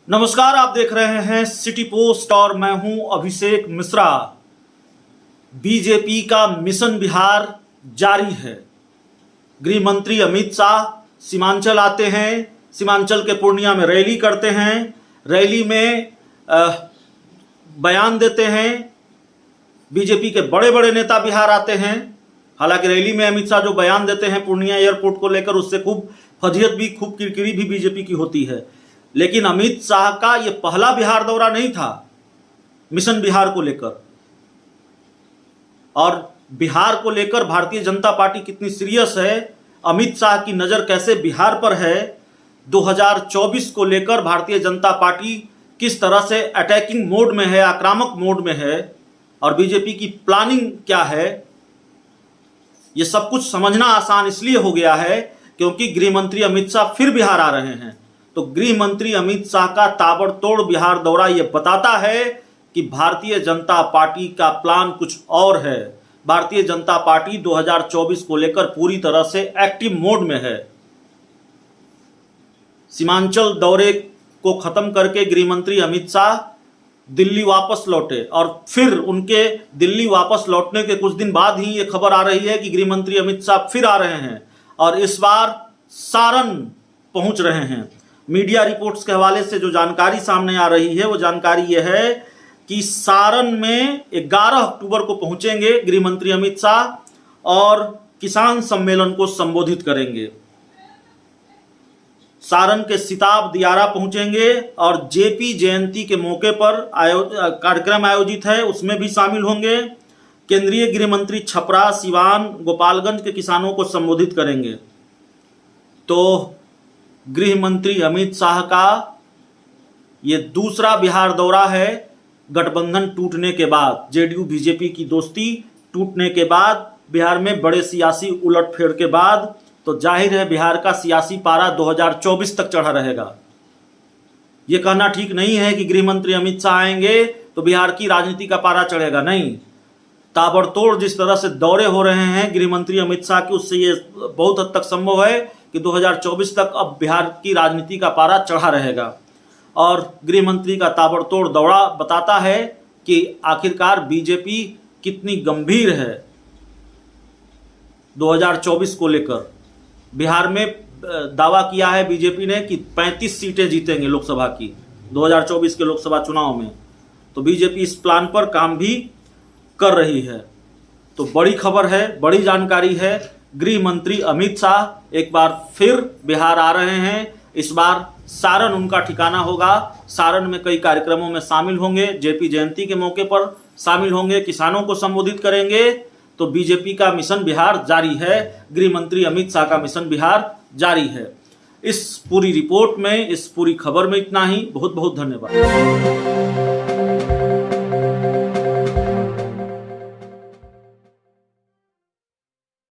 नमस्कार, आप देख रहे हैं सिटी पोस्ट और मैं हूं अभिषेक मिश्रा। बीजेपी का मिशन बिहार जारी है। गृह मंत्री अमित शाह सीमांचल आते हैं, सीमांचल के पूर्णिया में रैली करते हैं, रैली में बयान देते हैं। बीजेपी के बड़े बड़े नेता बिहार आते हैं। हालांकि रैली में अमित शाह जो बयान देते हैं पूर्णिया एयरपोर्ट को लेकर, उससे खूब फजीयत भी, खूब किरकिरी भी बीजेपी की होती है। लेकिन अमित शाह का यह पहला बिहार दौरा नहीं था मिशन बिहार को लेकर। और बिहार को लेकर भारतीय जनता पार्टी कितनी सीरियस है, अमित शाह की नज़र कैसे बिहार पर है, 2024 को लेकर भारतीय जनता पार्टी किस तरह से अटैकिंग मोड में है, आक्रामक मोड में है, और बीजेपी की प्लानिंग क्या है, ये सब कुछ समझना आसान इसलिए हो गया है क्योंकि गृह मंत्री अमित शाह फिर बिहार आ रहे हैं। तो गृह मंत्री अमित शाह का ताबड़तोड़ बिहार दौरा यह बताता है कि भारतीय जनता पार्टी का प्लान कुछ और है। भारतीय जनता पार्टी 2024 को लेकर पूरी तरह से एक्टिव मोड में है। सीमांचल दौरे को खत्म करके गृह मंत्री अमित शाह दिल्ली वापस लौटे और फिर उनके दिल्ली वापस लौटने के कुछ दिन बाद ही यह खबर आ रही है कि गृह मंत्री अमित शाह फिर आ रहे हैं और इस बार सारण पहुंच रहे हैं। मीडिया रिपोर्ट्स के हवाले से जो जानकारी सामने आ रही है वो जानकारी यह है कि सारण में 11 अक्टूबर को पहुंचेंगे गृह मंत्री अमित शाह और किसान सम्मेलन को संबोधित करेंगे। सारण के सिताब दियारा पहुंचेंगे और जेपी जयंती के मौके पर कार्यक्रम आयोजित है, उसमें भी शामिल होंगे। केंद्रीय गृह मंत्री छपरा, सिवान, गोपालगंज के किसानों को संबोधित करेंगे। तो गृह मंत्री अमित शाह का ये दूसरा बिहार दौरा है गठबंधन टूटने के बाद, जेडीयू बीजेपी की दोस्ती टूटने के बाद, बिहार में बड़े सियासी उलटफेर के बाद। तो जाहिर है बिहार का सियासी पारा 2024 तक चढ़ा रहेगा। ये कहना ठीक नहीं है कि गृह मंत्री अमित शाह आएंगे तो बिहार की राजनीति का पारा चढ़ेगा, नहीं। ताबड़तोड़ जिस तरह से दौरे हो रहे हैं गृह मंत्री अमित शाह के, उससे ये बहुत हद तक संभव है कि 2024 तक अब बिहार की राजनीति का पारा चढ़ा रहेगा। और गृह मंत्री का ताबड़तोड़ दौरा बताता है कि आखिरकार बीजेपी कितनी गंभीर है 2024 को लेकर। बिहार में दावा किया है बीजेपी ने कि 35 सीटें जीतेंगे लोकसभा की 2024 के लोकसभा चुनाव में। तो बीजेपी इस प्लान पर काम भी कर रही है। तो बड़ी खबर है, बड़ी जानकारी है। गृह मंत्री अमित शाह एक बार फिर बिहार आ रहे हैं। इस बार सारण उनका ठिकाना होगा। सारण में कई कार्यक्रमों में शामिल होंगे, जेपी जयंती के मौके पर शामिल होंगे, किसानों को संबोधित करेंगे। तो बीजेपी का मिशन बिहार जारी है, गृह मंत्री अमित शाह का मिशन बिहार जारी है। इस पूरी रिपोर्ट में, इस पूरी खबर में इतना ही। बहुत बहुत धन्यवाद।